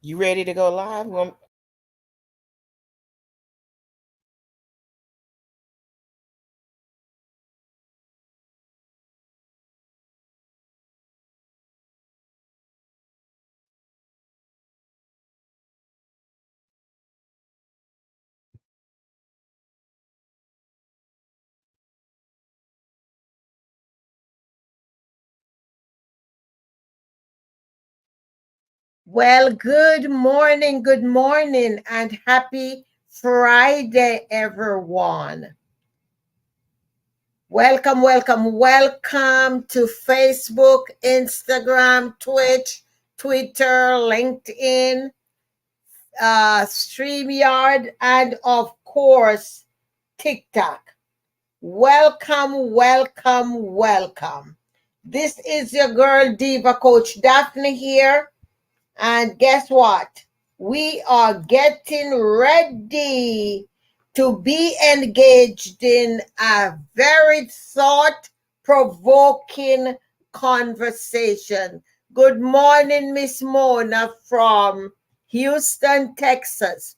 You ready to go live? Well, good morning, and happy Friday, everyone. Welcome to Facebook, Instagram, Twitch, Twitter, LinkedIn, StreamYard, and of course, TikTok. Welcome. This is your girl, Diva Coach Daphne here. And guess what? We are getting ready to be engaged in a very thought provoking conversation. Good morning, Miss Mona from Houston, Texas.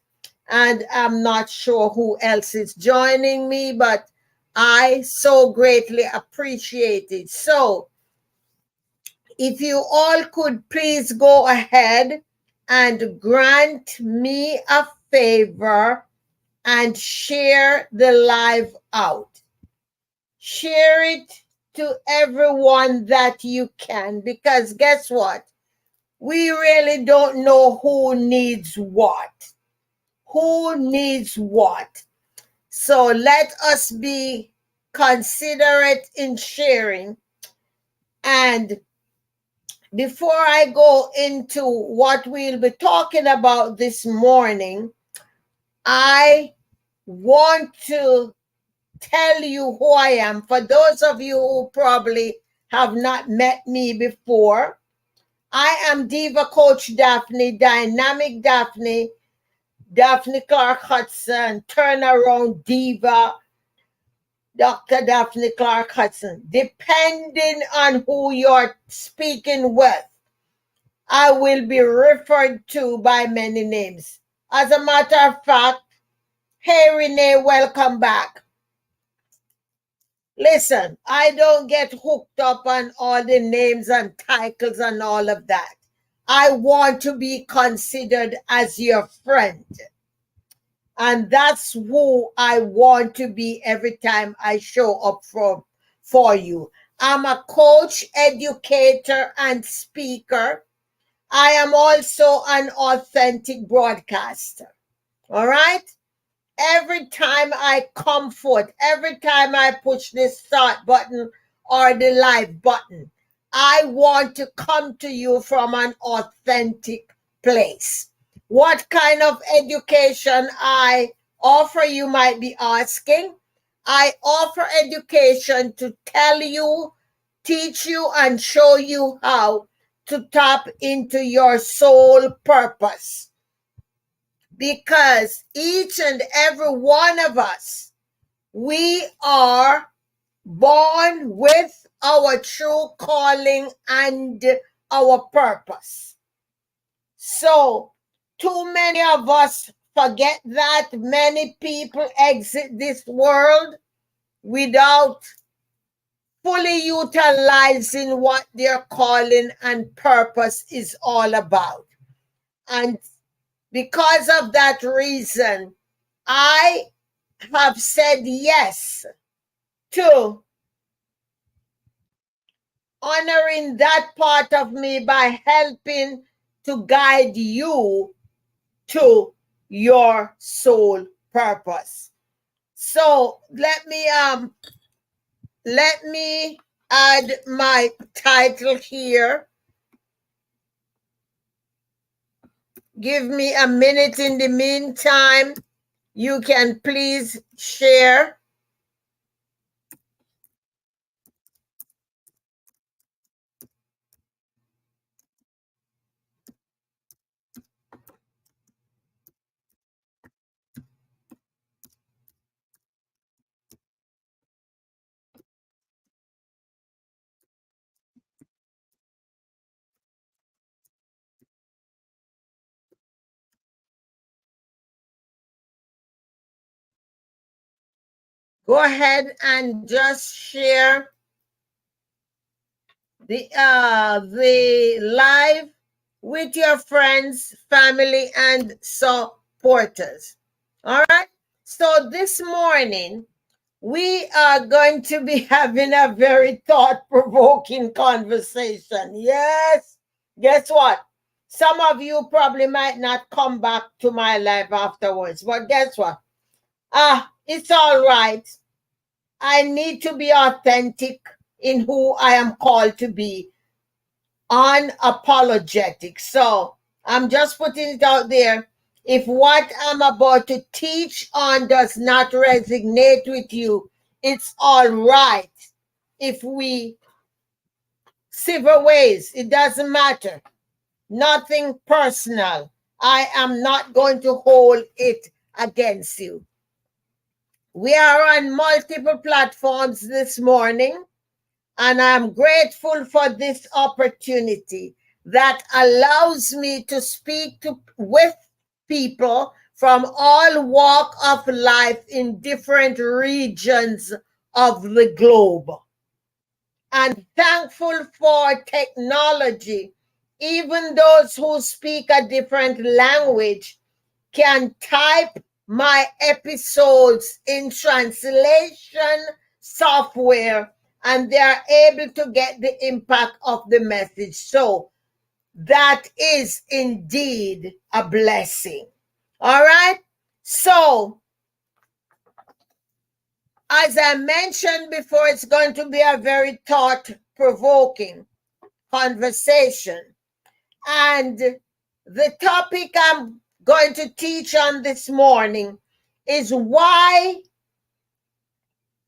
And I'm not sure who else is joining me, but I so greatly appreciate it. So, if you all could please go ahead and grant me a favor and share the live out. Share it to everyone that you can, because guess what? We really don't know who needs what. Who needs what? So let us be considerate in sharing. And before I go into what we'll be talking about this morning, I want to tell you who I am. For those of you who probably have not met me before, I am Diva Coach Daphne, Dynamic Daphne, Daphne Clarke-Hudson, Turnaround Diva, Dr. Daphne Clarke-Hudson. Depending on who you're speaking with, I will be referred to by many names. As a matter of fact, hey Renee, welcome back. Listen, I don't get hooked up on all the names and titles and all of that. I want to be considered as your friend. And that's who I want to be every time I show up for you. I'm a coach, educator, and speaker. I am also an authentic broadcaster. All right? Every time I come forth, every time I push this start button or the live button, I want to come to you from an authentic place. What kind of education I offer, you might be asking. I offer education to tell you, teach you, and show you how to tap into your soul purpose. Because each and every one of us, we are born with our true calling and our purpose. So, too many of us forget that. Many people exit this world without fully utilizing what their calling and purpose is all about. And because of that reason, I have said yes to honoring that part of me by helping to guide you to your soul purpose. So let me add my title here. Give me a minute in the meantime. You can please share. Go ahead and just share the live with your friends, family, and supporters. All right. So this morning we are going to be having a very thought-provoking conversation. Yes. Guess what? Some of you probably might not come back to my live afterwards, but guess what? It's all right. I need to be authentic in who I am called to be, unapologetic. So I'm just putting it out there. If what I'm about to teach on does not resonate with you, it's all right if we sever ways. It doesn't matter. Nothing personal. I am not going to hold it against you. We are on multiple platforms this morning, and I'm grateful for this opportunity that allows me to speak with people from all walk of life in different regions of the globe. And thankful for technology. Even those who speak a different language can type my episodes in translation software, and they are able to get the impact of the message. So that is indeed a blessing. All right. So as I mentioned before, it's going to be a very thought-provoking conversation. And the topic I'm going to teach on this morning is why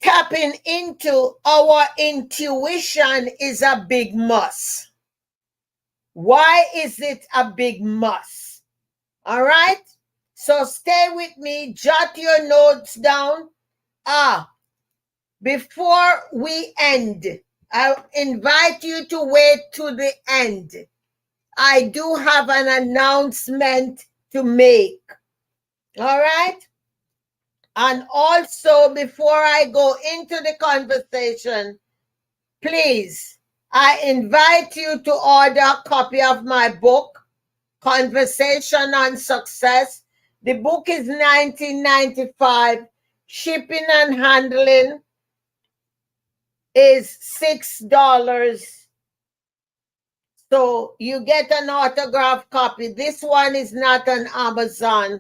tapping into our intuition is a big must. Why is it a big must? All right? So stay with me, jot your notes down. Before we end, I invite you to wait to the end. I do have an announcement to make. All right? And also, before I go into the conversation, please, I invite you to order a copy of my book, Conversation on Success. The book is $19.95. Shipping and handling is $6. So you get an autographed copy. This one is not on Amazon.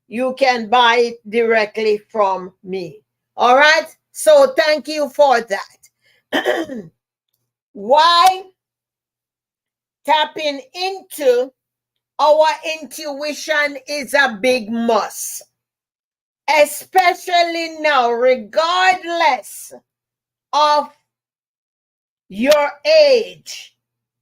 You can buy it directly from me. All right? So thank you for that. Why tapping into our intuition is a big must, especially now, regardless of your age,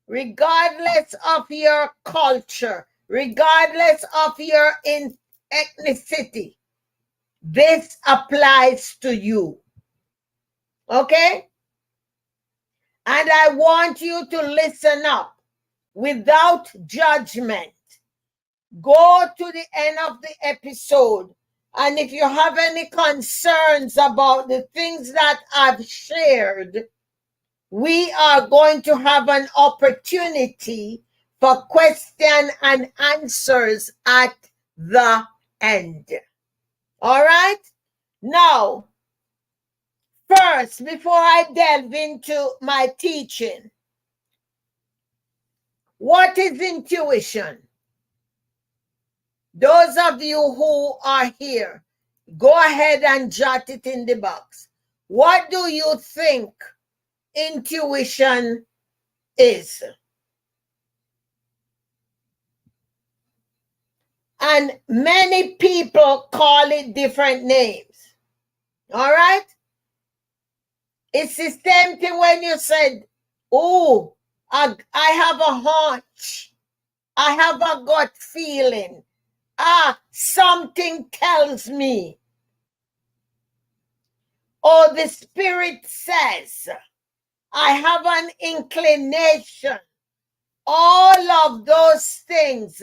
regardless of your culture, regardless of your ethnicity. This applies to you. Okay? And I want you to listen up without judgment. Go to the end of the episode. And if you have any concerns about the things that I've shared, we are going to have an opportunity for question and answers at the end. All right? Now, first, before I delve into my teaching, what is intuition? Those of you who are here, go ahead and jot it in the box. What do you think intuition is? And many people call it different names. All right? It's the same thing when you said, oh, I have a hunch. I have a gut feeling. Something tells me. Or the spirit says, I have an inclination. All of those things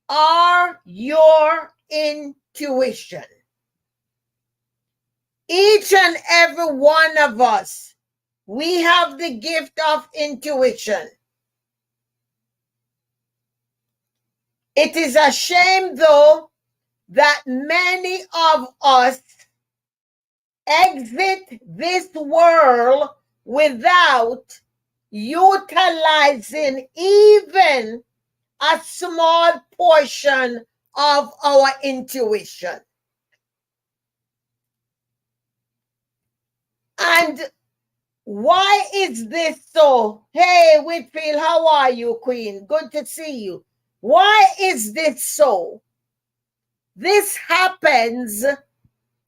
are your intuition. Each and every one of us, we have the gift of intuition. It is a shame, though, that many of us exit this world without utilizing even a small portion of our intuition. And why is this so? Hey, Whitfield, how are you, Queen? Good to see you. Why is this so? This happens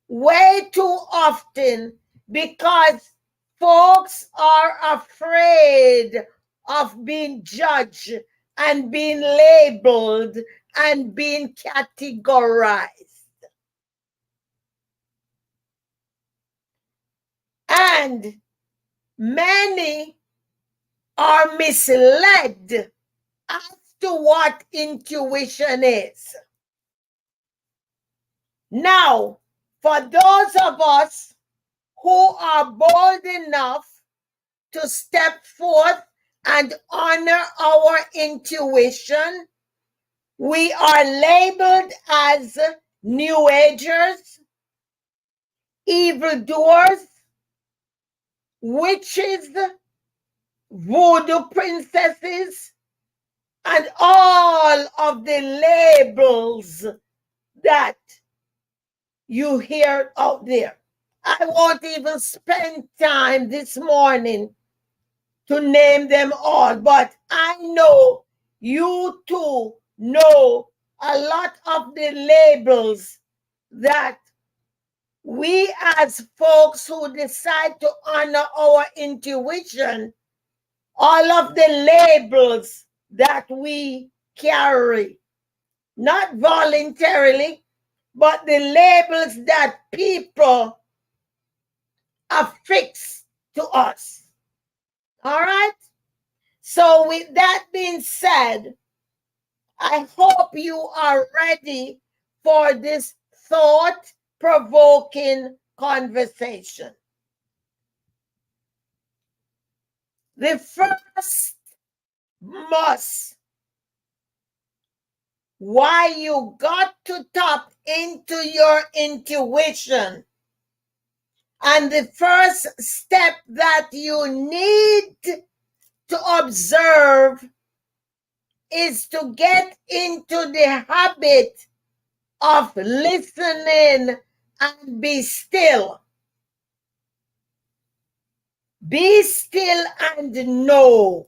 way too often because folks are afraid of being judged and being labeled and being categorized. And many are misled as to what intuition is. Now, for those of us who are bold enough to step forth and honor our intuition, we are labeled as New Agers, evildoers, witches, voodoo princesses, and all of the labels that you hear out there. I won't even spend time this morning to name them all, but I know you too know a lot of the labels that we as folks who decide to honor our intuition, all of the labels that we carry, not voluntarily, but the labels that people affix to us. All right? So with that being said, I hope you are ready for this thought-provoking conversation. The first must, why you got to tap into your intuition, and the first step that you need to observe is to get into the habit of listening and be still. Be still and know.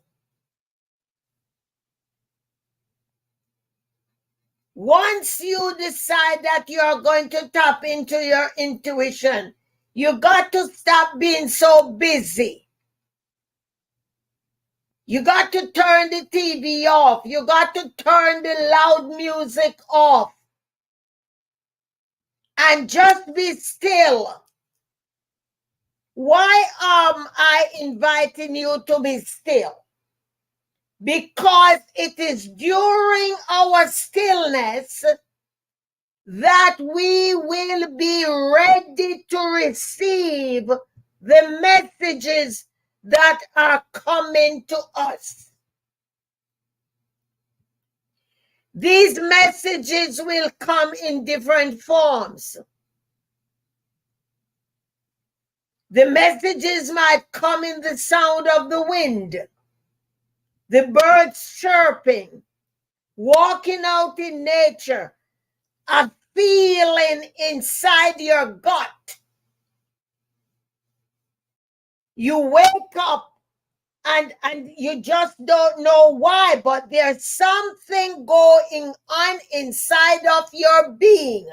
Once you decide that you are going to tap into your intuition, you got to stop being so busy. You got to turn the TV off. You got to turn the loud music off. And just be still. Why am I inviting you to be still? Because it is during our stillness that we will be ready to receive the messages that are coming to us. These messages will come in different forms. The messages might come in the sound of the wind, the birds chirping, walking out in nature, a feeling inside your gut. You wake up and you just don't know why, but there's something going on inside of your being.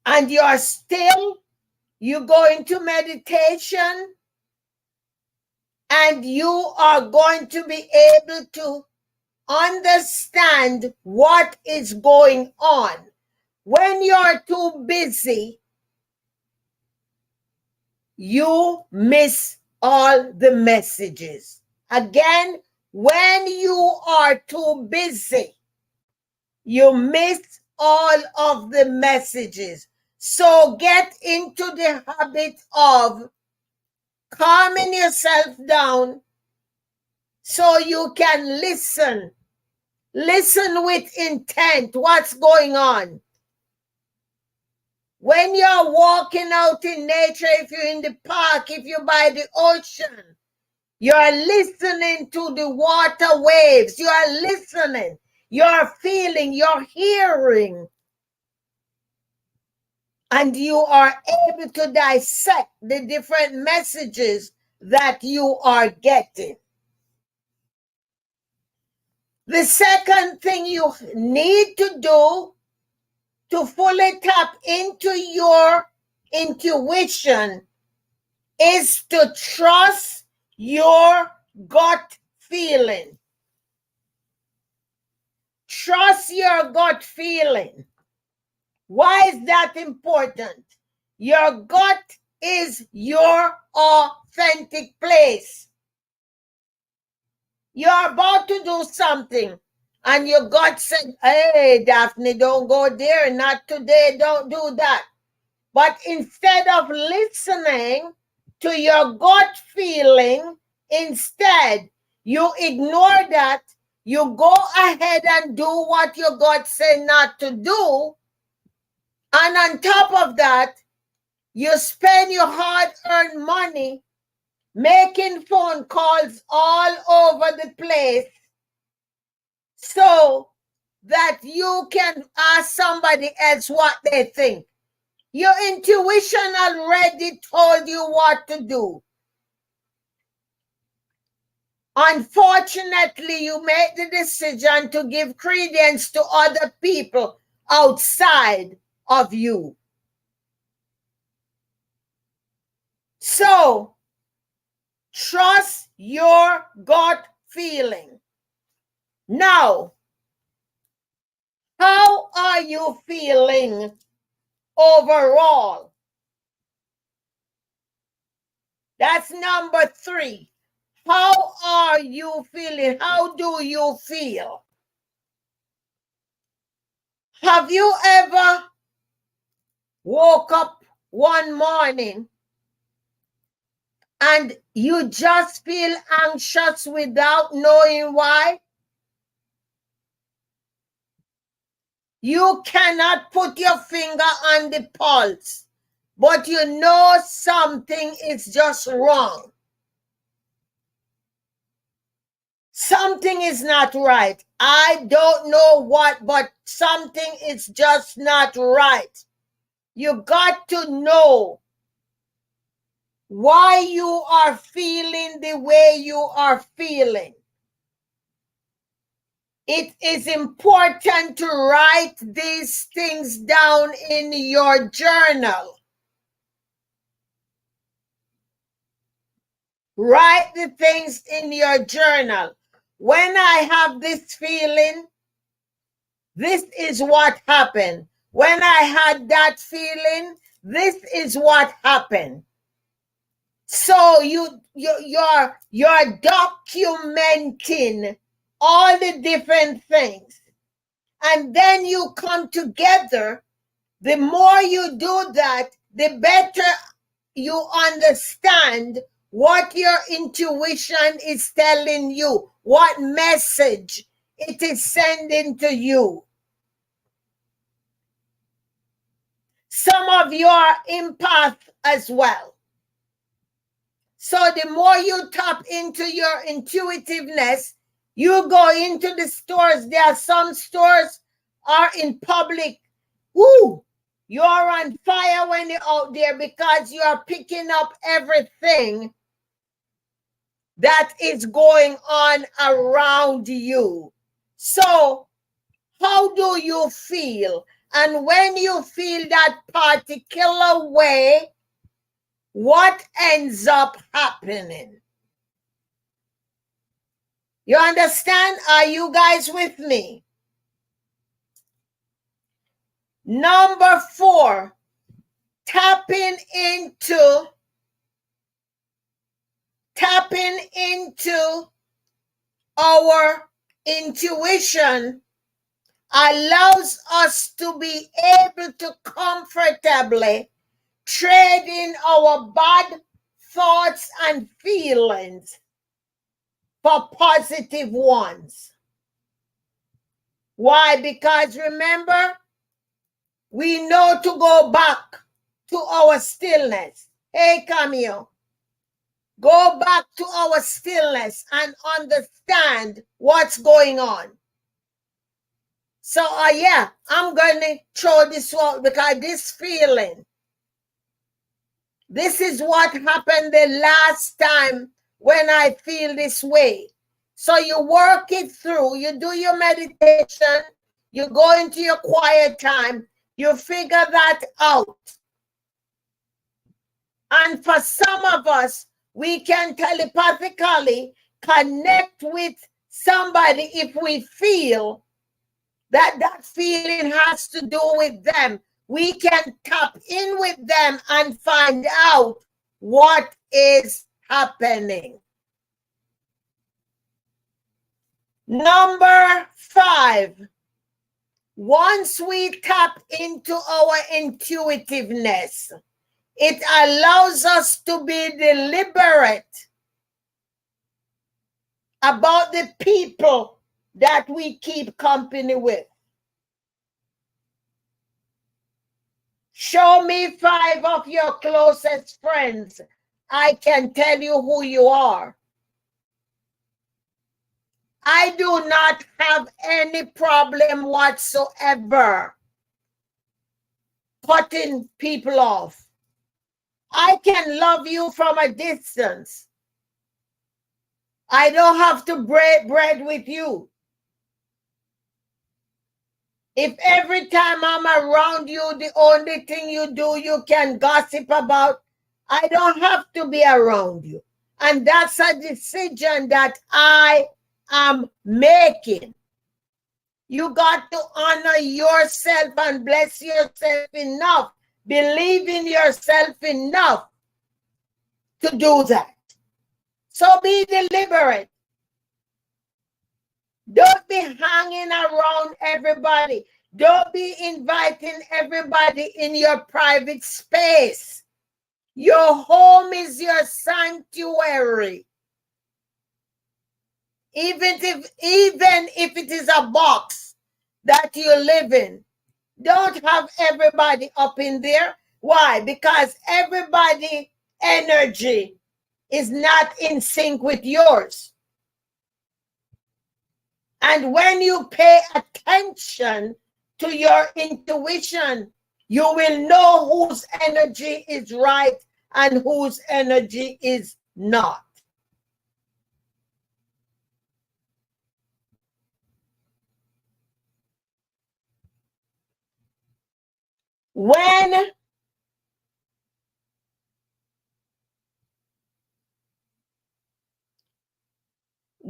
And you're still, you go into meditation, and you are going to be able to understand what is going on. When you're too busy, you miss all the messages. Again, When you are too busy, you miss all of the messages. So get into the habit of calming yourself down so you can listen. Listen with intent. What's going on? When you're walking out in nature, if you're in the park, if you're by the ocean, you're listening to the water waves. You're listening. You're feeling. You're hearing. And you are able to dissect the different messages that you are getting. The second thing you need to do to fully tap into your intuition is to trust your gut feeling. Trust your gut feeling. Why is that important? Your gut is your authentic place. You're about to do something and your gut said, hey, Daphne, don't go there. Not today. Don't do that. But instead of listening to your gut feeling, instead, you ignore that. You go ahead and do what your gut said not to do. And on top of that, you spend your hard-earned money making phone calls all over the place so that you can ask somebody else what they think. Your intuition already told you what to do. Unfortunately, you made the decision to give credence to other people outside of you. So, trust your gut feeling. Now, how are you feeling overall? That's number 3. How are you feeling? How do you feel? Have you ever woke up one morning and you just feel anxious without knowing why? You cannot put your finger on the pulse, but you know something is just wrong. Something is not right. I don't know what, but something is just not right. You got to know why you are feeling the way you are feeling. It is important to write these things down in your journal. Write the things in your journal. When I have this feeling, this is what happened. When I had that feeling, this is what happened. So you're documenting all the different things. And then you come together. The more you do that, the better you understand what your intuition is telling you, what message it is sending to you. Some of you are empath as well. So the more you tap into your intuitiveness, you go into the stores. There are some stores are in public. Woo! You're on fire when you're out there because you are picking up everything that is going on around you. So how do you feel? And when you feel that particular way, what ends up happening? You understand? Are you guys with me? Number 4, tapping into our intuition allows us to be able to comfortably trade in our bad thoughts and feelings for positive ones. Why? Because remember, we know to go back to our stillness. Hey, Camille, go back to our stillness and understand what's going on. So, yeah, I'm going to throw this out because this feeling, this is what happened the last time when I feel this way. So you work it through, you do your meditation, you go into your quiet time, you figure that out. And for some of us, we can telepathically connect with somebody if we feel that that feeling has to do with them. We can tap in with them and find out what is happening. Number 5, once we tap into our intuitiveness, it allows us to be deliberate about the people that we keep company with. Show me 5 of your closest friends. I can tell you who you are. I do not have any problem whatsoever cutting people off. I can love you from a distance. I don't have to break bread with you. If every time I'm around you, the only thing you do, you can gossip about, I don't have to be around you. And that's a decision that I am making. You got to honor yourself and bless yourself enough, believe in yourself enough to do that. So be deliberate. Don't be hanging around everybody. Don't be inviting everybody in your private space. Your home is your sanctuary. Even if it is a box that you live in, don't have everybody up in there. Why? Because everybody's energy is not in sync with yours. And when you pay attention to your intuition, you will know whose energy is right and whose energy is not.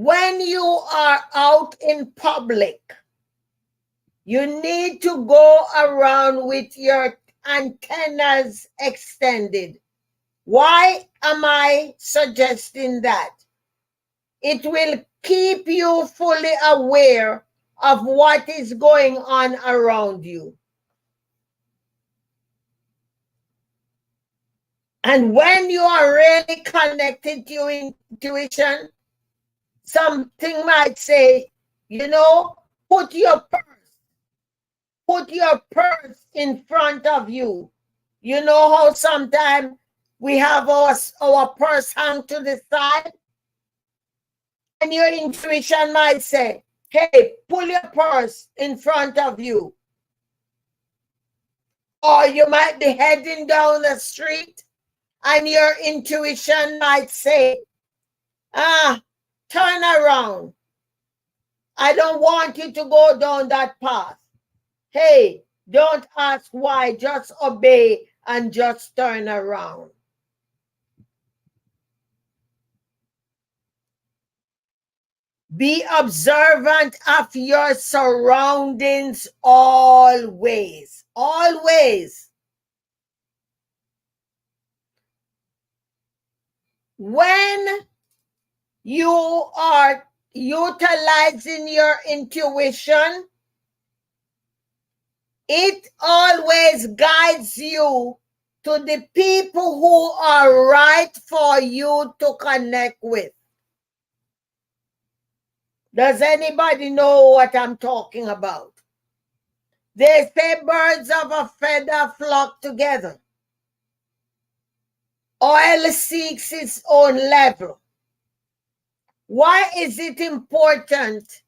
When you are out in public, you need to go around with your antennas extended. Why am I suggesting that? It will keep you fully aware of what is going on around you. And when you are really connected to your intuition, something might say, put your purse in front of you. You know how sometimes we have our purse hung to the side? And your intuition might say, hey, pull your purse in front of you. Or you might be heading down the street and your intuition might say, turn around. I don't want you to go down that path. Hey, don't ask why, just obey and just turn around. Be observant of your surroundings always. Always. When you are utilizing your intuition, it always guides you to the people who are right for you to connect with. Does anybody know what I'm talking about? They say birds of a feather flock together. Oil seeks its own level. Why is it important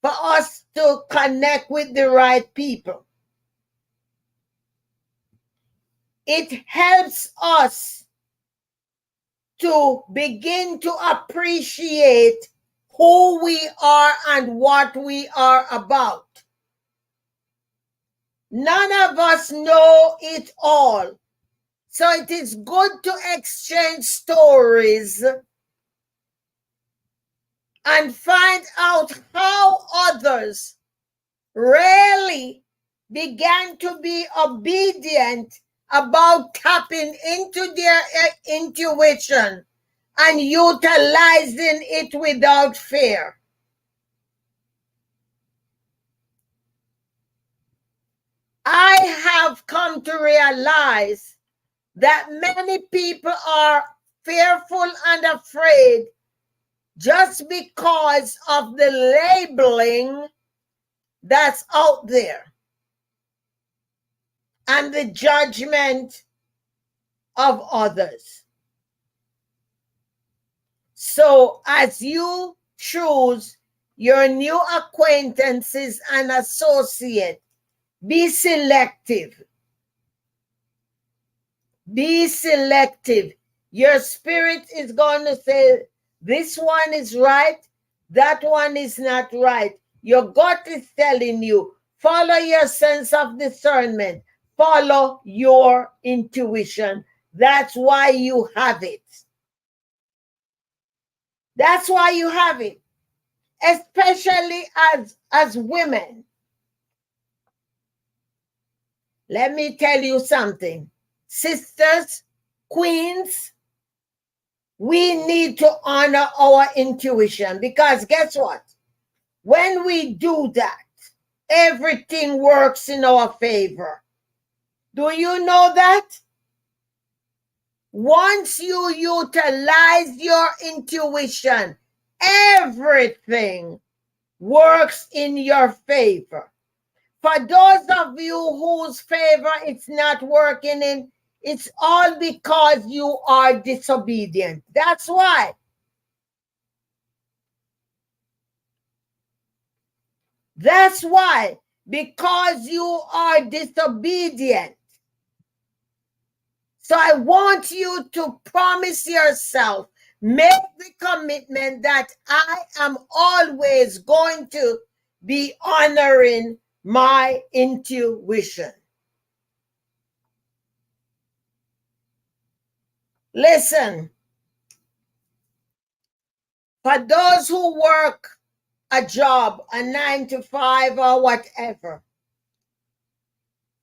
for us to connect with the right people? It helps us to begin to appreciate who we are and what we are about. None of us know it all. So it is good to exchange stories and find out how others really began to be obedient about tapping into their intuition and utilizing it without fear. I have come to realize that many people are fearful and afraid just because of the labeling that's out there and the judgment of others. So as you choose your new acquaintances and associates, be selective. Be selective. Your spirit is going to say, this one is right, that one is not right. Your gut is telling you, follow your sense of discernment. Follow your intuition. That's why you have it. That's why you have it. Especially as women. Let me tell you something. Sisters, queens, we need to honor our intuition, because guess what? When we do that, everything works in our favor. Do you know that? Once you utilize your intuition, everything works in your favor. For those of you whose favor it's not working in, it's all because you are disobedient. That's why. That's why. Because you are disobedient. So I want you to promise yourself, make the commitment that I am always going to be honoring my intuition. Listen, for those who work a job, a 9 to 5 or whatever,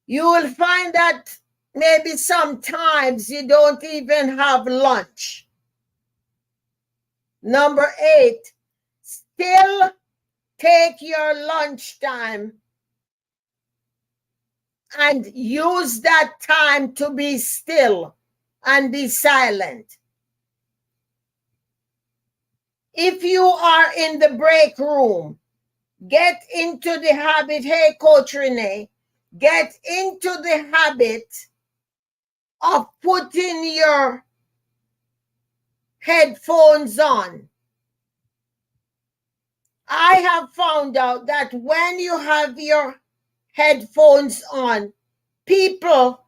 you will find that maybe sometimes you don't even have lunch. Number 8, still take your lunchtime and use that time to be still and be silent. If you are in the break room, get into the habit, hey, Coach Renee, get into the habit of putting your headphones on. I have found out that when you have your headphones on, people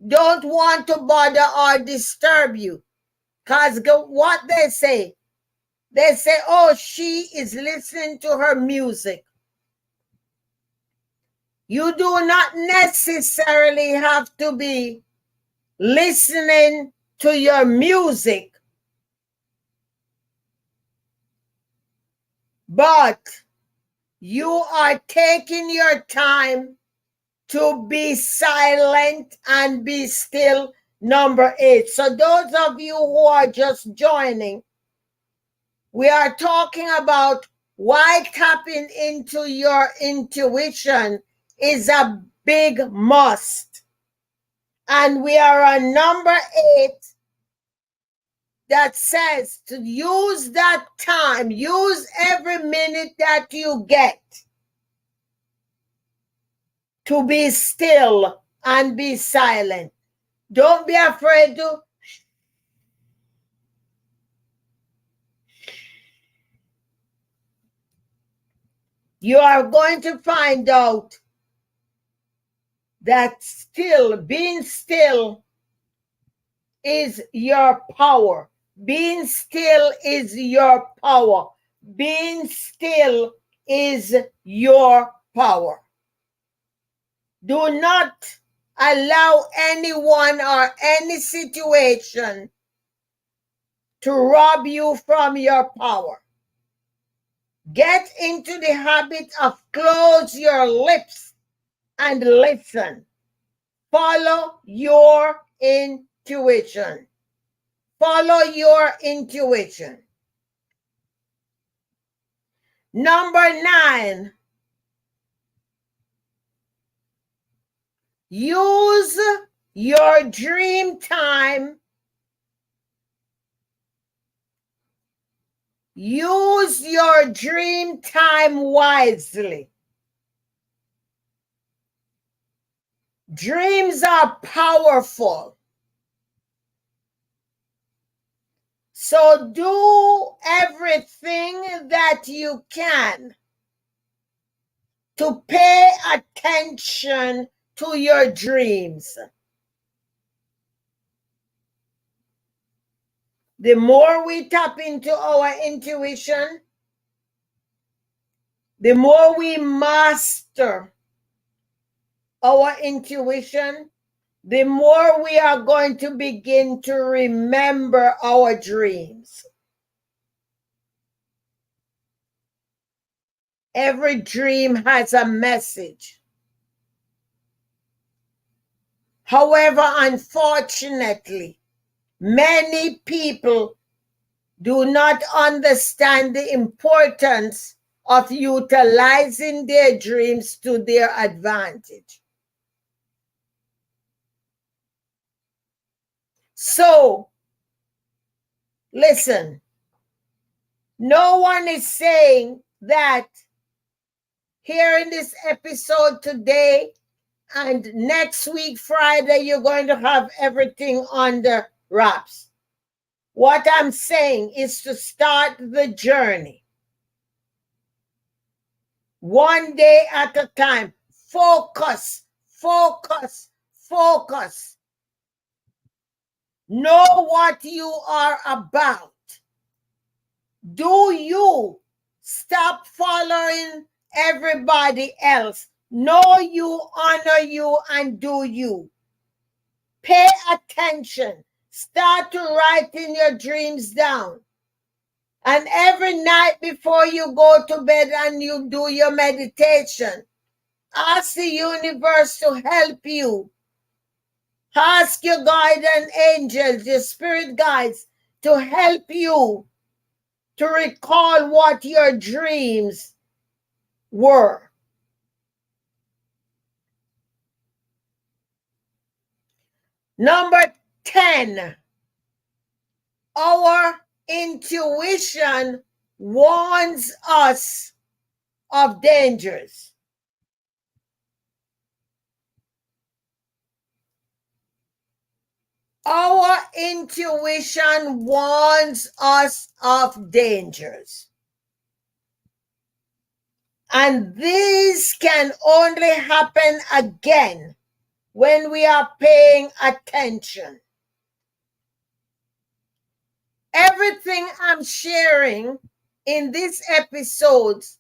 don't want to bother or disturb you. Because what they say, oh, she is listening to her music. You do not necessarily have to be listening to your music, but you are taking your time to be silent and be still. Number 8. So those of you who are just joining, we are talking about why tapping into your intuition is a big must. And we are on number 8 that says to use that time, use every minute that you get to be still and be silent. Don't be afraid to. You are going to find out that being still is your power. Being still is your power. Being still is your power. Do not allow anyone or any situation to rob you from your power. Get into the habit of close your lips and listen. Follow your intuition. Follow your intuition. Number 9, use your dream time. Use your dream time wisely. Dreams are powerful. So do everything that you can to pay attention to your dreams. The more we tap into our intuition, the more we master our intuition, the more we are going to begin to remember our dreams. Every dream has a message. However, unfortunately, many people do not understand the importance of utilizing their dreams to their advantage. So, listen, no one is saying that here in this episode today and next week, Friday, you're going to have everything under wraps. What I'm saying is to start the journey. One day at a time. Focus, focus, focus. Know what you are about. Do you. Stop following everybody else. Know you, honor you, and do you. Pay attention. Start to writing your dreams down. And every night before you go to bed and you do your meditation, ask the universe to help you. Ask your guardian angels, your spirit guides, to help you to recall what your dreams were. Number 10, our intuition warns us of dangers. Our intuition warns us of dangers. And these can only happen again when we are paying attention. Everything I'm sharing in these episodes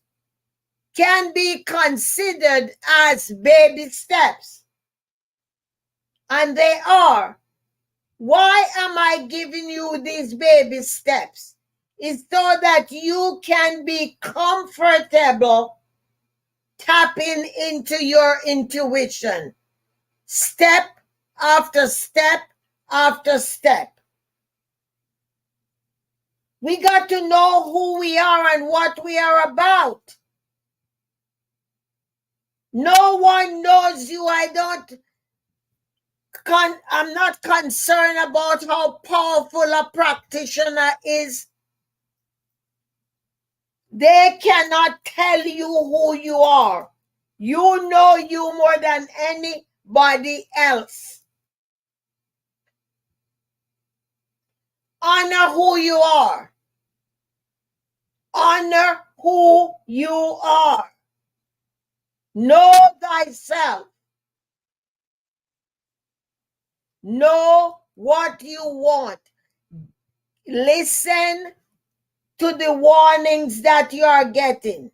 can be considered as baby steps. And they are. Why am I giving you these baby steps? It's so that you can be comfortable tapping into your intuition. Step after step after step. We got to know who we are and what we are about. No one knows you. I'm not concerned about how powerful a practitioner is. They cannot tell you who you are. You know you more than anybody else. Honor who you are. Honor who you are. Know thyself. Know what you want. Listen to the warnings that you are getting.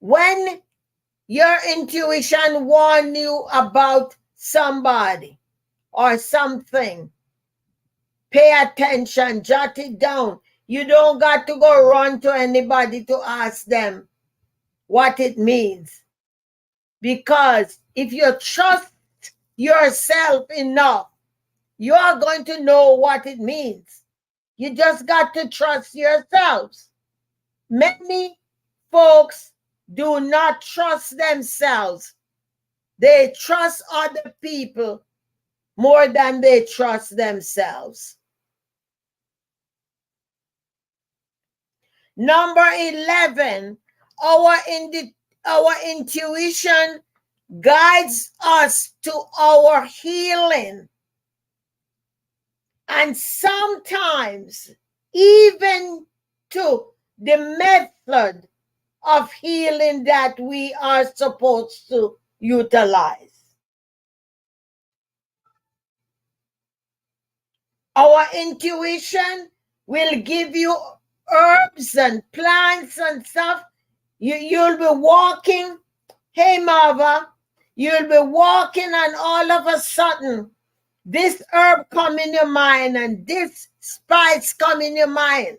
When your intuition warns you about somebody or something, pay attention, jot it down. You don't got to go run to anybody to ask them what it means. Because if you trust yourself enough, you are going to know what it means. You just got to trust yourselves. Many folks do not trust themselves. They trust other people more than they trust themselves. Number 11, our intuition guides us to our healing. And sometimes even to the method of healing that we are supposed to utilize. Our intuition will give you herbs and plants and stuff. You'll be walking. Hey, Marva, you'll be walking and all of a sudden, this herb come in your mind and this spice come in your mind.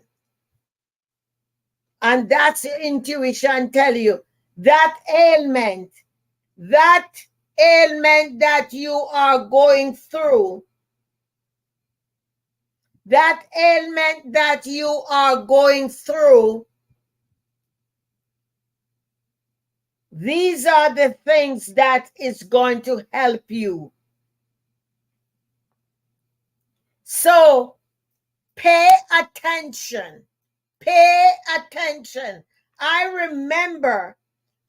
And that's your intuition tell you that ailment that you are going through, that ailment that you are going through, these are the things that is going to help you. So pay attention. Pay attention. I remember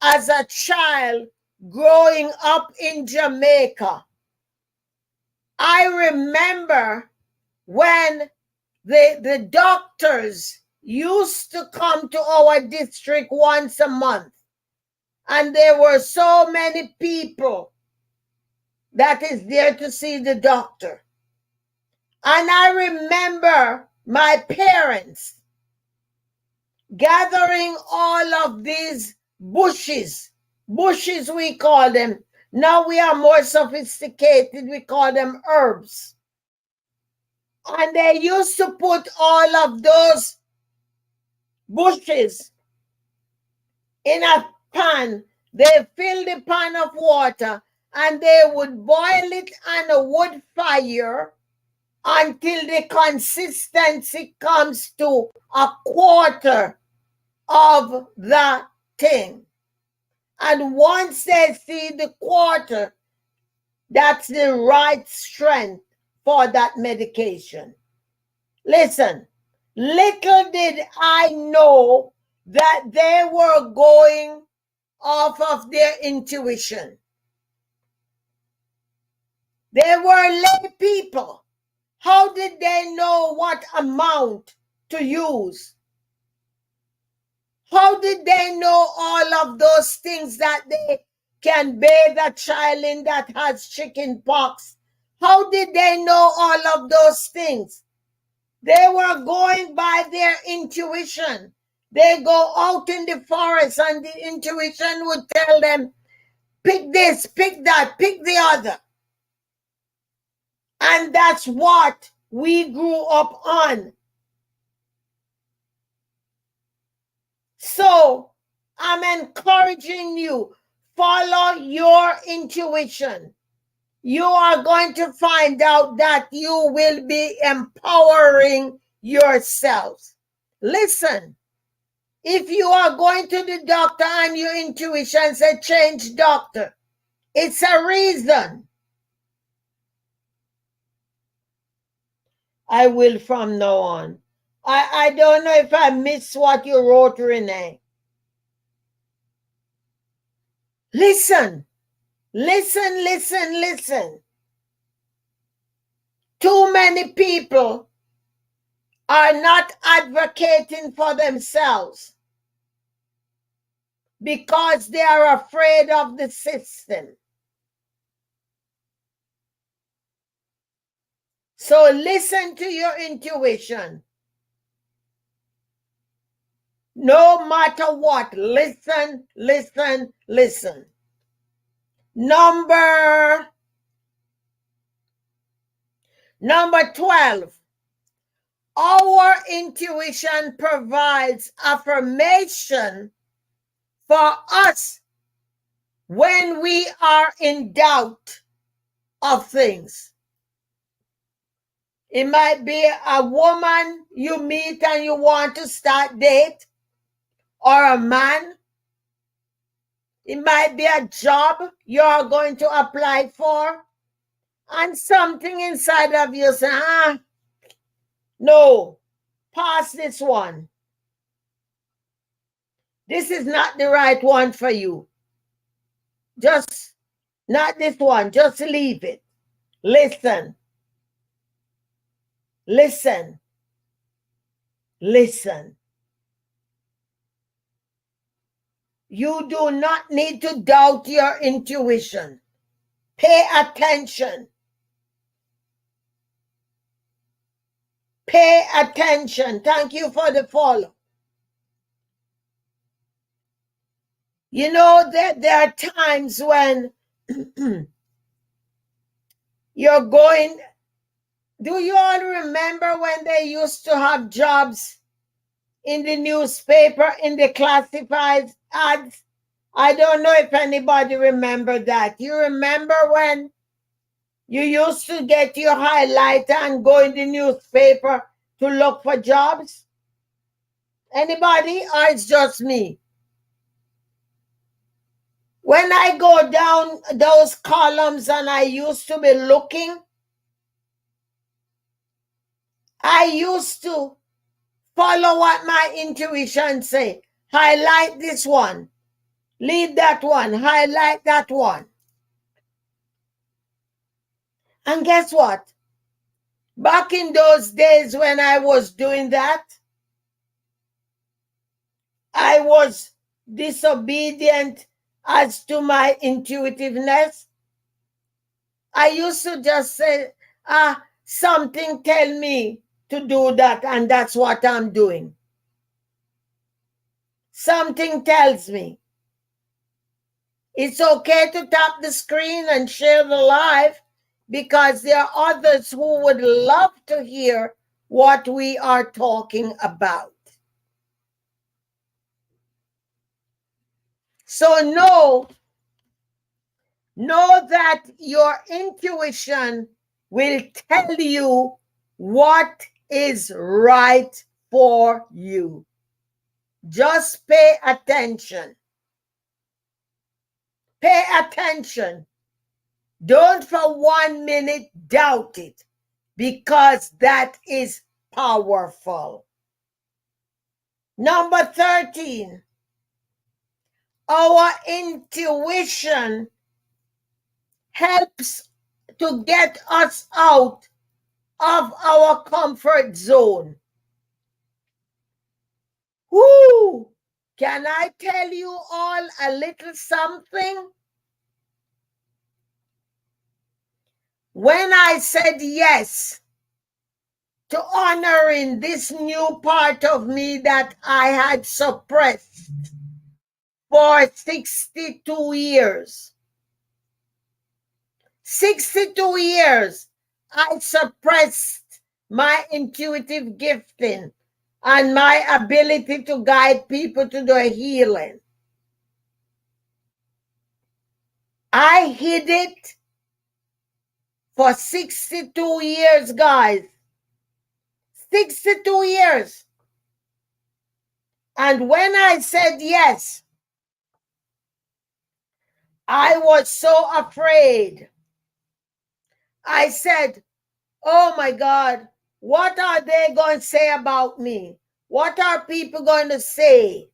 as a child growing up in Jamaica, I remember when the doctors used to come to our district once a month, and there were so many people that is there to see the doctor. And I remember my parents gathering all of these bushes we call them. Now we are more sophisticated, we call them herbs. And they used to put all of those bushes in a pan. They fill the pan of water and they would boil it on a wood fire until the consistency comes to a quarter of the thing. And once they see the quarter, that's the right strength for that medication. Listen, little did I know that they were going off of their intuition. They were lay people. How did they know what amount to use? How did they know all of those things that they can bathe a child in that has chicken pox? How did they know all of those things? They were going by their intuition. They go out in the forest and the intuition would tell them, pick this, pick that, pick the other. And that's what we grew up on. So I'm encouraging you, follow your intuition. You are going to find out that you will be empowering yourselves. Listen, if you are going to the doctor and your intuition says change doctor, it's a reason. I will from now on. I don't know if I missed what you wrote, Renee. Listen, listen, listen, listen. Too many people are not advocating for themselves because they are afraid of the system. So listen to your intuition. No matter what, listen, listen, listen. Number 12. Our intuition provides affirmation for us when we are in doubt of things. It might be a woman you meet and you want to start date, or a man. It might be a job you're going to apply for, and something inside of you says, no, pass this one. This is not the right one for you. Just not this one. Just leave it. Listen. Listen. Listen. You do not need to doubt your intuition. Pay attention. Pay attention. Thank you for the follow. You know that there are times when you're going. Do you all remember when they used to have jobs in the newspaper, in the classified ads? I don't know if anybody remember that. You remember when you used to get your highlighter and go in the newspaper to look for jobs? Anybody? Or it's just me? When I go down those columns and I used to be looking, I used to follow what my intuition say. Highlight this one. Leave that one. Highlight that one. And guess what? Back in those days when I was doing that, I was disobedient as to my intuitiveness. I used to just say, something tell me to do that, and that's what I'm doing. Something tells me. It's okay to tap the screen and share the live, because there are others who would love to hear what we are talking about. So know that your intuition will tell you what is right for you. Just pay attention. Pay attention. Don't for 1 minute doubt it, because that is powerful. Number 13, our intuition helps to get us out of our comfort zone. Woo! Can I tell you all a little something? When I said yes to honoring this new part of me that I had suppressed for 62 years. 62 years, I suppressed my intuitive gifting and my ability to guide people to their healing. I hid it for 62 years, guys. 62 years. And when I said yes, I was so afraid. I said, oh my God, what are they going to say about me? What are people going to say?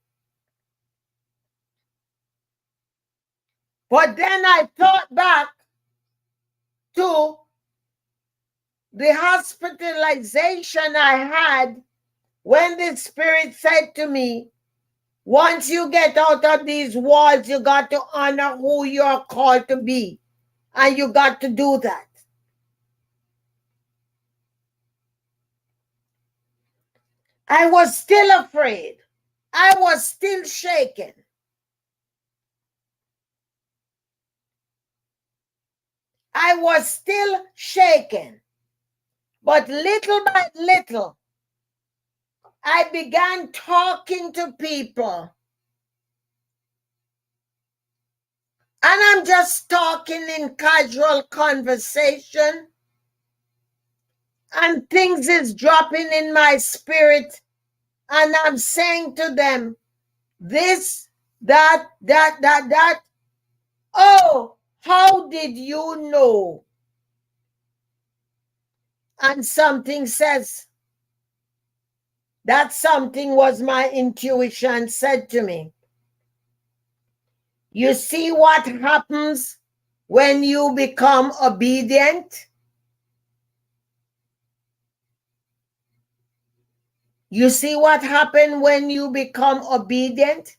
But then I thought back to the hospitalization I had when the Spirit said to me, once you get out of these walls, you got to honor who you're called to be. And you got to do that. I was still afraid. I was still shaken. I was still shaken. But little by little, I began talking to people. And I'm just talking in casual conversation. And things is dropping in my spirit. And I'm saying to them, this, that. Oh, how did you know? And something says, that something was my intuition said to me. You see what happens when you become obedient? You see what happens when you become obedient?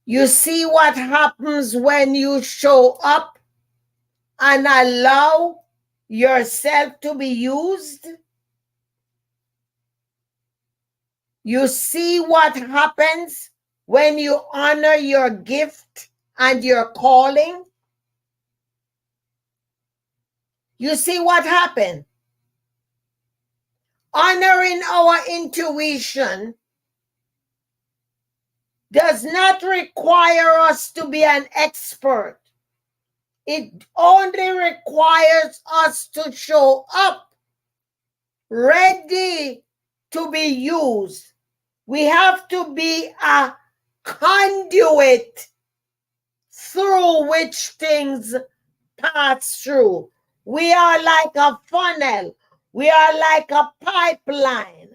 You see what happens when you show up and allow yourself to be used? You see what happens when you honor your gift and your calling? You see what happened? Honoring our intuition does not require us to be an expert. It only requires us to show up ready to be used. We have to be a conduit through which things pass through. We are like a funnel. We are like a pipeline.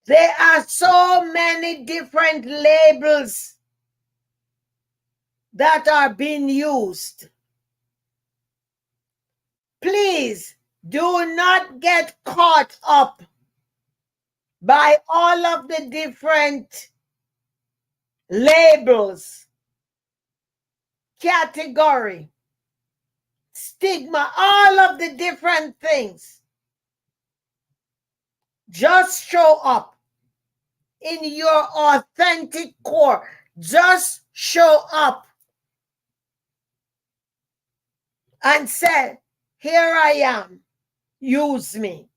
There are so many different labels that are being used. Please do not get caught up by all of the different labels, category, stigma, all of the different things. Just show up in your authentic core. Just show up and say, here I am, use me.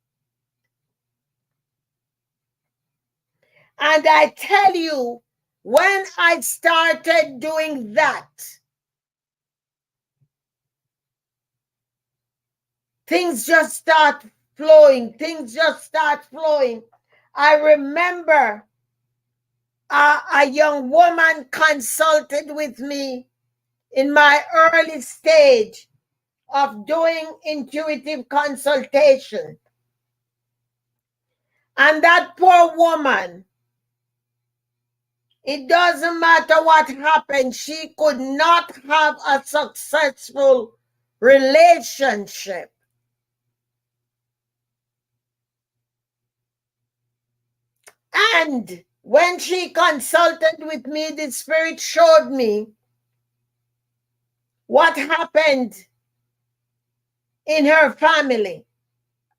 And I tell you, when I started doing that, things just start flowing. Things just start flowing. I remember a young woman consulted with me in my early stage of doing intuitive consultation. And that poor woman, it doesn't matter what happened, she could not have a successful relationship. And when she consulted with me, the Spirit showed me what happened in her family,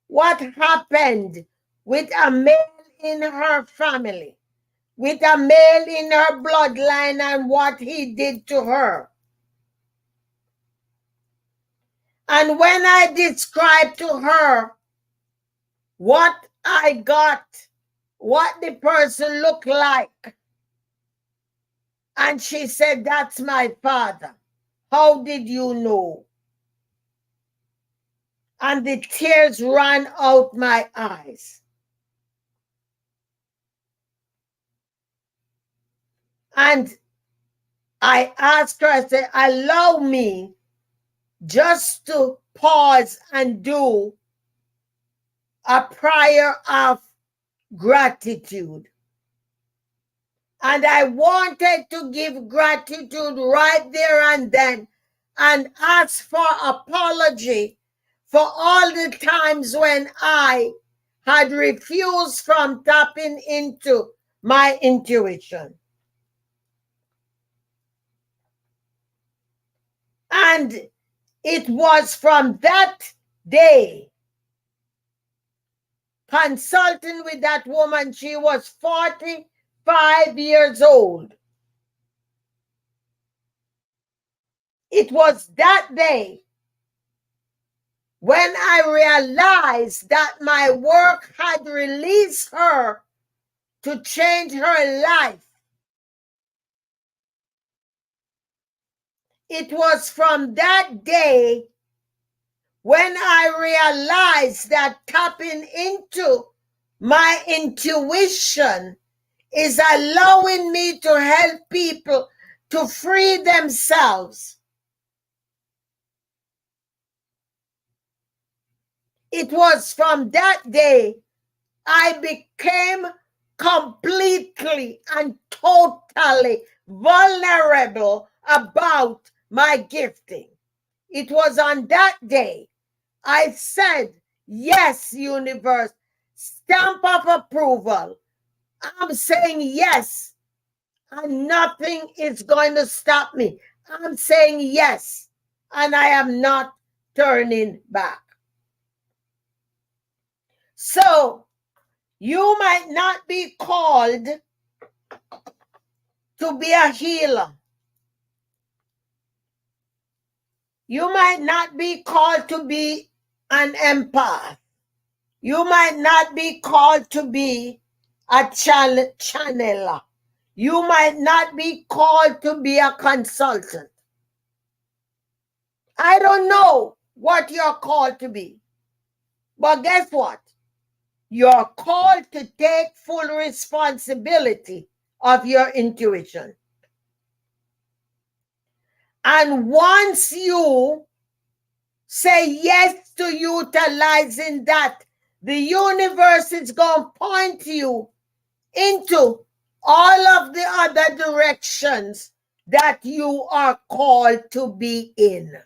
what happened with a male in her family, with a male in her bloodline, and what he did to her. And when I described to her what I got, what the person looked like, And she said, "That's my father. How did you know?" And the tears ran out my eyes. And I asked her, I said, "Allow me just to pause and do a prayer of gratitude." And I wanted to give gratitude right there and then and ask for apology for all the times when I had refused from tapping into my intuition. And it was from that day, consulting with that woman, she was 45 years old. It was that day when I realized that my work had released her to change her life. It was from that day when I realized that tapping into my intuition is allowing me to help people to free themselves. It was from that day I became completely and totally vulnerable about my gifting. It was on that day I said, "Yes, universe, stamp of approval. I'm saying yes, and nothing is going to stop me. I'm saying yes, and I am not turning back." So, you might not be called to be a healer. You might not be called to be an empath. You might not be called to be a channeler. You might not be called to be a consultant. I don't know what you're called to be. But guess what? You're called to take full responsibility of your intuition. And once you say yes to utilizing that, the universe is going to point you into all of the other directions that you are called to be in.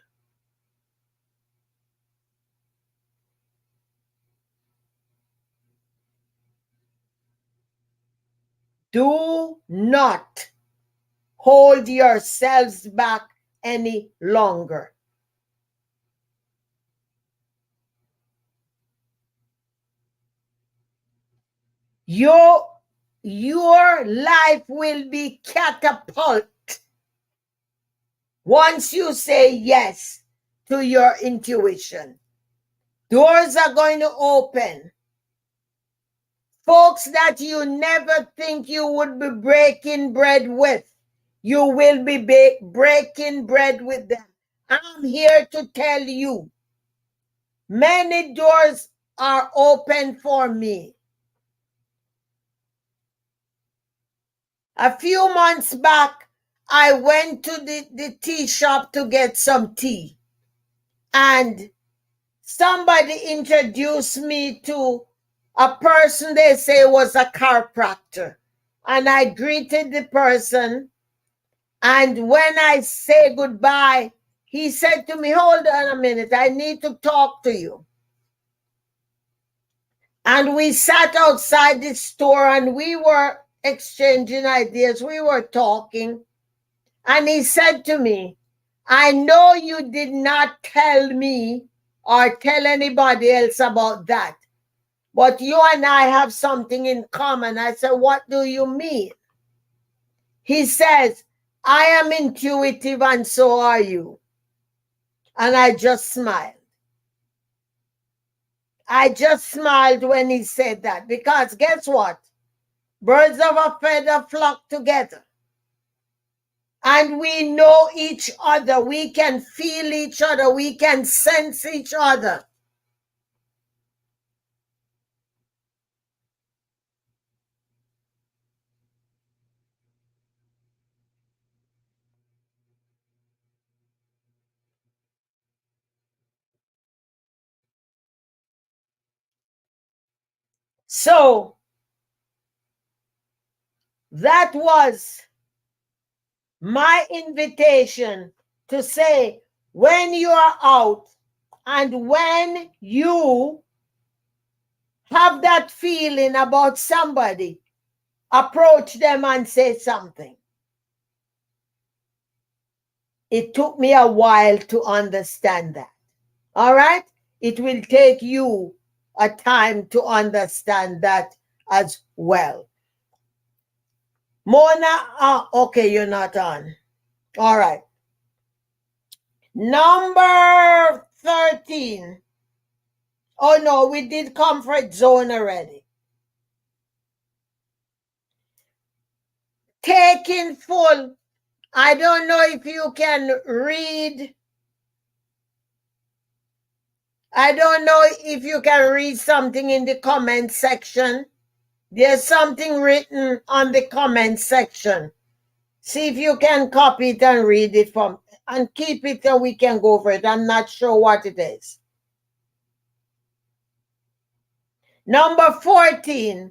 Do not hold yourselves back any longer. Your life will be catapulted once you say yes to your intuition. Doors are going to open. Folks that you never think you would be breaking bread with, you will be breaking bread with them. I'm here to tell you, many doors are open for me. A few months back, I went to the tea shop to get some tea. And somebody introduced me to a person they say was a chiropractor. And I greeted the person. And when I say goodbye, he said to me, "Hold on a minute, I need to talk to you." And we sat outside the store and we were exchanging ideas. We were talking. And he said to me, "I know you did not tell me or tell anybody else about that, but you and I have something in common." I said, "What do you mean?" He says, "I am intuitive and so are you." And I just smiled. I just smiled when he said that, because guess what? Birds of a feather flock together. and we know each other. We can feel each other. We can sense each other. So that was my invitation to say, when you are out and when you have that feeling about somebody, approach them and say something. It took me a while to understand that. All right? It will take you a time to understand that as well. Mona, okay, you're not on. All right. Number 13. Oh no, we did comfort zone already. Taking full. I don't know if you can read. I don't know if you can read something in the comment section. There's something written on the comment section. See if you can copy it and read it from, and keep it so we can go over it. I'm not sure what it is. Number 14.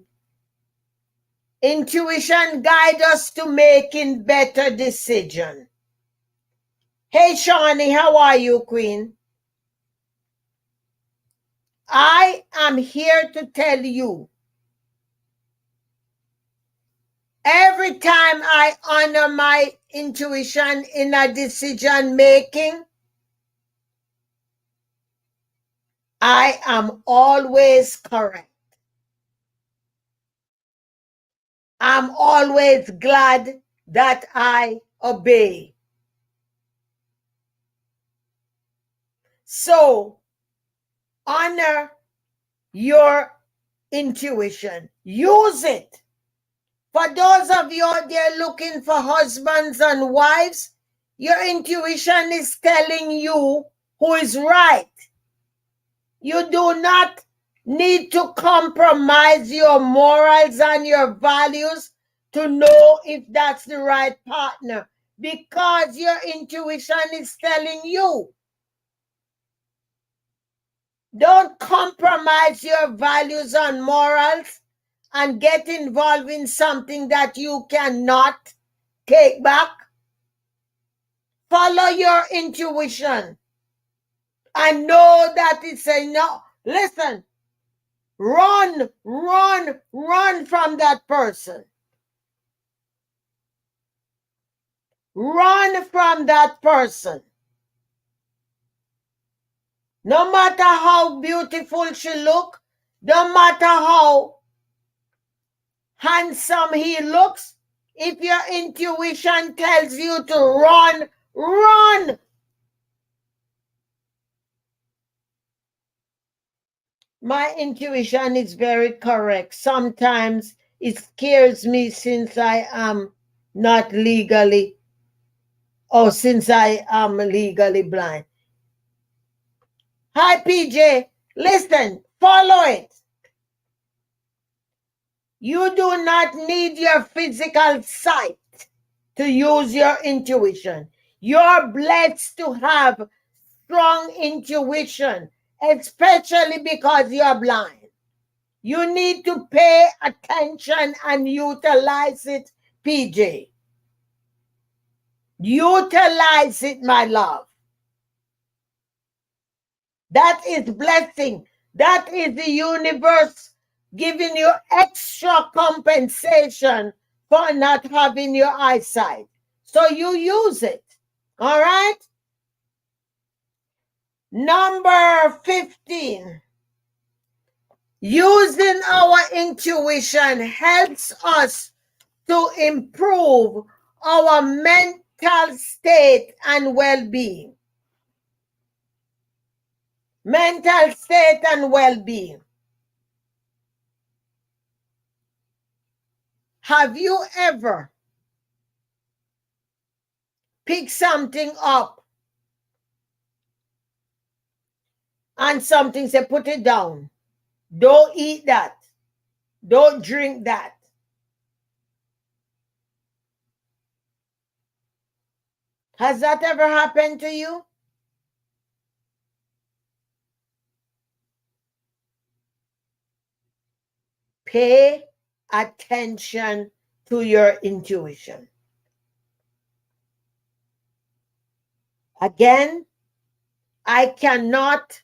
Intuition guide us to making better decision. Hey, Shawnee, how are you, Queen? I am here to tell you, every time I honor my intuition in a decision making, I am always correct. I'm always glad that I obey. So, honor your intuition. Use it. For those of you out there looking for husbands and wives, your intuition is telling you who is right. You do not need to compromise your morals and your values to know if that's the right partner, because your intuition is telling you. Don't compromise your values and morals and get involved in something that you cannot take back. Follow your intuition and know that it's a no. Listen, run from that person. Run from that person. No matter how beautiful she look, no matter how handsome he looks, if your intuition tells you to run, run. My intuition is very correct. Sometimes it scares me since I am not legally, or since I am legally blind. Hi, PJ. Listen, follow it. You do not need your physical sight to use your intuition. You're blessed to have strong intuition, especially because you're blind. You need to pay attention and utilize it, PJ. Utilize it, my love. That is blessing. That is the universe giving you extra compensation for not having your eyesight. So you use it. All right? Number 15. Using our intuition helps us to improve our mental state and well-being. Mental state and well-being. Have you ever pick something up and something say, put it down. Don't eat that. Don't drink that. Has that ever happened to you? Pay attention to your intuition. Again, I cannot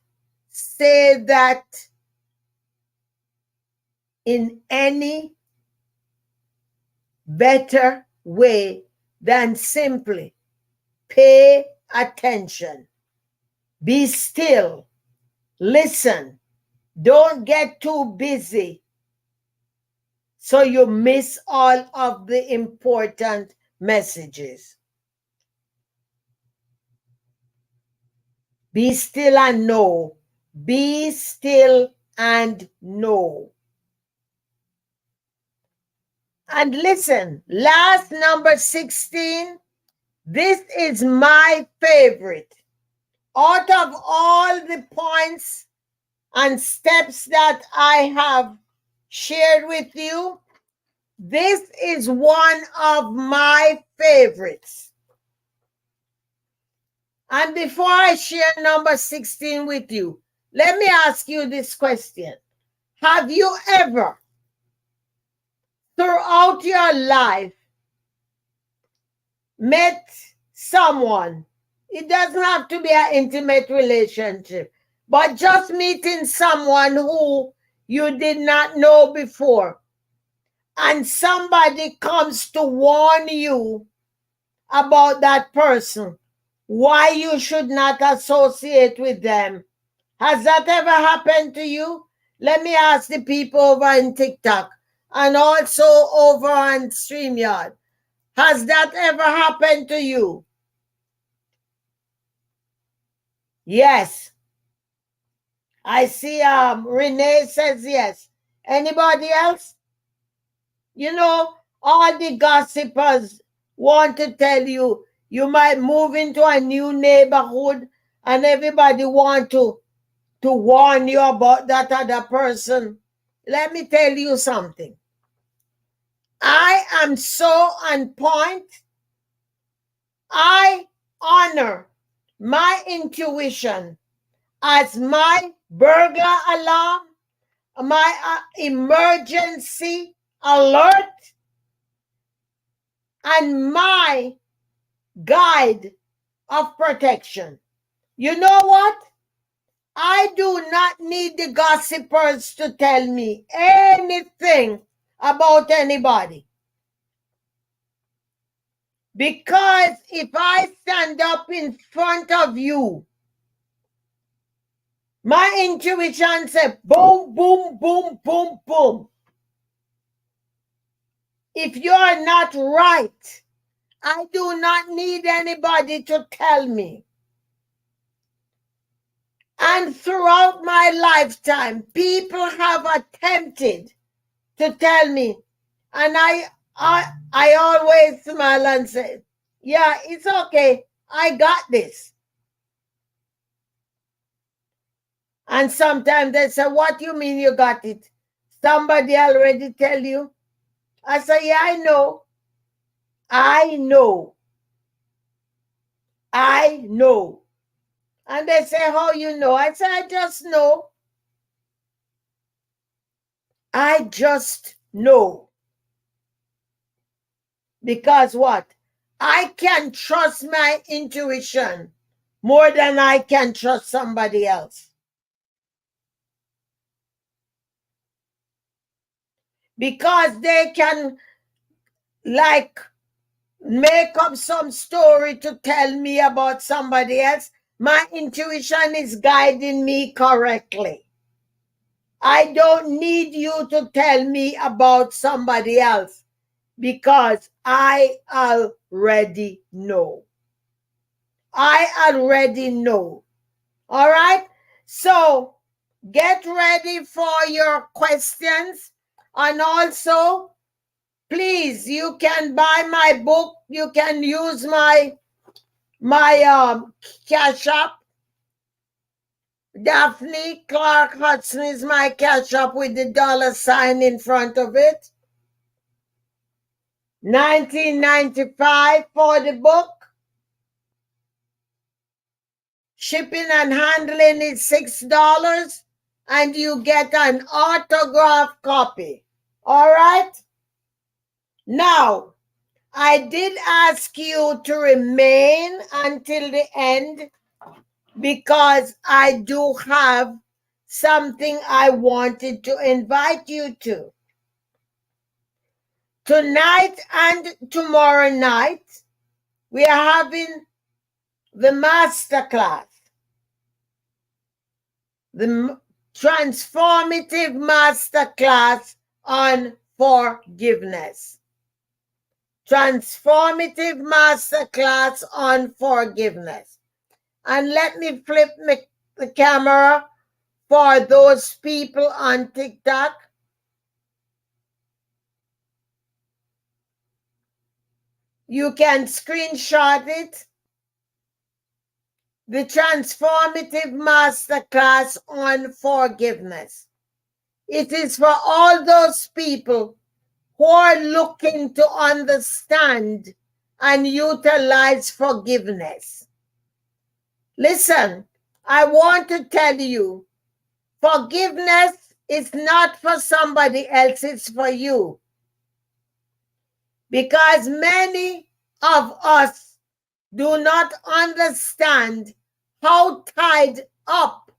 say that in any better way than simply pay attention. Be still. Listen. Don't get too busy so you miss all of the important messages. Be still and know. Be still and know. And listen, last number 16, this is my favorite. Out of all the points and steps that I have shared with you, this is one of my favorites. And before I share number 16 with you, let me ask you this question. Have you ever, throughout your life, met someone? It doesn't have to be an intimate relationship, but just meeting someone who you did not know before, and somebody comes to warn you about that person, why you should not associate with them. Has that ever happened to you? Let me ask the people over in TikTok and also over on StreamYard. Has that ever happened to you? Yes. I see Renee says yes. Anybody else? You know, all the gossipers want to tell you, you might move into a new neighborhood and everybody want to warn you about that other person. Let me tell you something. I am so on point. I honor my intuition as my burglar alarm, my emergency alert, and my guide of protection. You know what? I do not need the gossipers to tell me anything about anybody. Because if I stand up in front of you, my intuition says boom, boom, boom, boom, boom. If you're not right, I do not need anybody to tell me. And throughout my lifetime, people have attempted to tell me, and I always smile and say, yeah, it's okay. I got this. And sometimes they say, what do you mean you got it? Somebody already tell you? I say, yeah, I know. I know. I know. And they say, how you know? I say, I just know. I just know. Because what? I can trust my intuition more than I can trust somebody else. Because they can like make up some story to tell me about somebody else. My intuition is guiding me correctly. I don't need you to tell me about somebody else because I already know. I already know. All right? So get ready for your questions. And also, please, you can buy my book. You can use my my cash app. Daphne Clarke-Hudson is my cash app with the $ in front of it. $19.95 for the book. Shipping and handling is $6, and you get an autographed copy. All right? Now, I did ask you to remain until the end because I do have something I wanted to invite you to. Tonight and tomorrow night, we are having the masterclass, the transformative masterclass on forgiveness. Transformative masterclass on forgiveness. And let me flip the camera for those people on TikTok. You can screenshot it. The transformative masterclass on forgiveness. It is for all those people who are looking to understand and utilize forgiveness. Listen, I want to tell you, forgiveness is not for somebody else, it's for you. Because many of us do not understand how tied up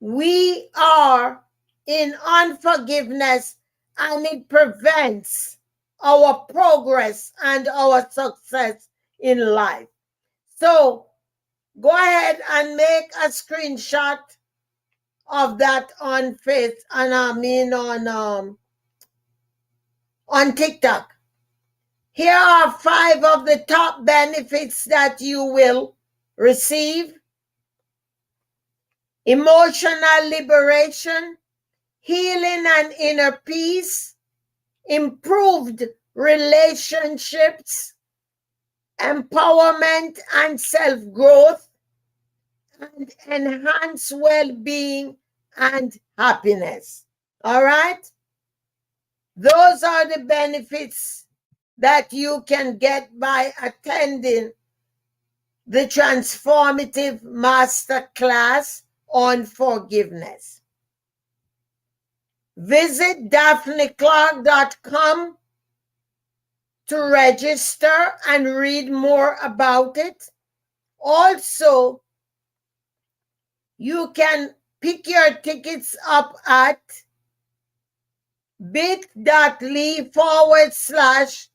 we are in unforgiveness, and it prevents our progress and our success in life. So go ahead and make a screenshot of that on on TikTok. Here are 5 of the top benefits that you will receive. Emotional liberation, healing and inner peace, improved relationships, empowerment and self-growth, and enhanced well-being and happiness. All right? Those are the benefits that you can get by attending the transformative masterclass on forgiveness. Visit DaphneClarke.com to register and read more about it. Also, you can pick your tickets up at bit.ly/3YS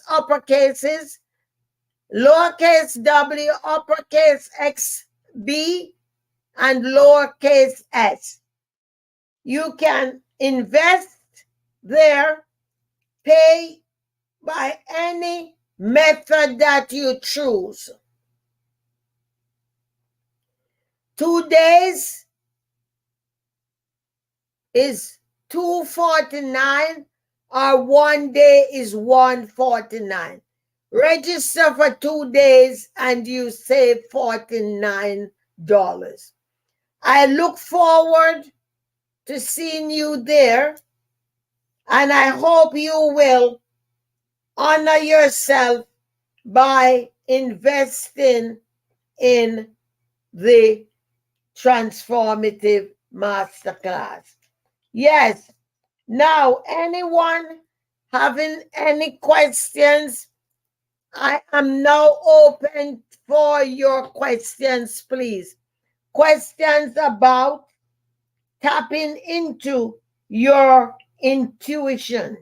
uppercases, lowercase w, uppercase XB, and lowercase s. You can invest there, pay by any method that you choose. 2 days is $249, or 1 day is $149. Register for 2 days and you save $49. I look forward to seeing you there, and I hope you will honor yourself by investing in the transformative masterclass. Yes. Now, anyone having any questions? I am now open for your questions, please. Questions about tapping into your intuition.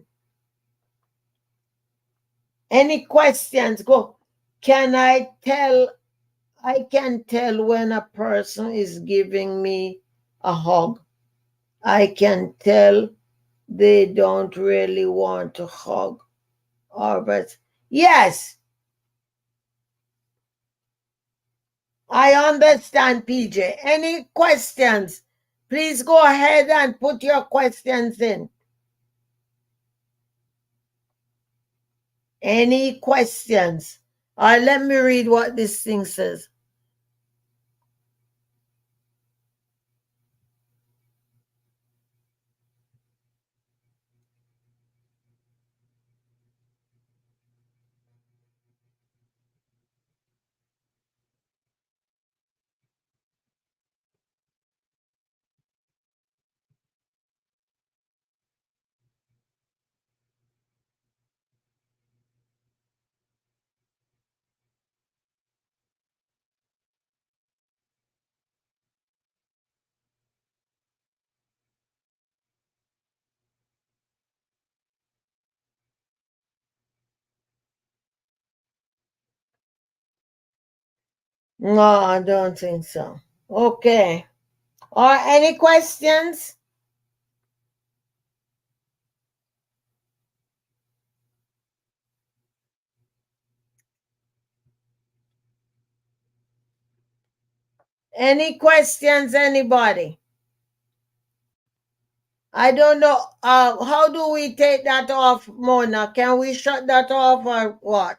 Any questions? Go. I can tell when a person is giving me a hug. I can tell they don't really want to hug. But yes, I understand, PJ. Any questions? Please go ahead and put your questions in. Any questions? All right, let me read what this thing says. No, I don't think so. Okay. Or any questions? Any questions, anybody? I don't know. How do we take that off, Mona? Can we shut that off or what?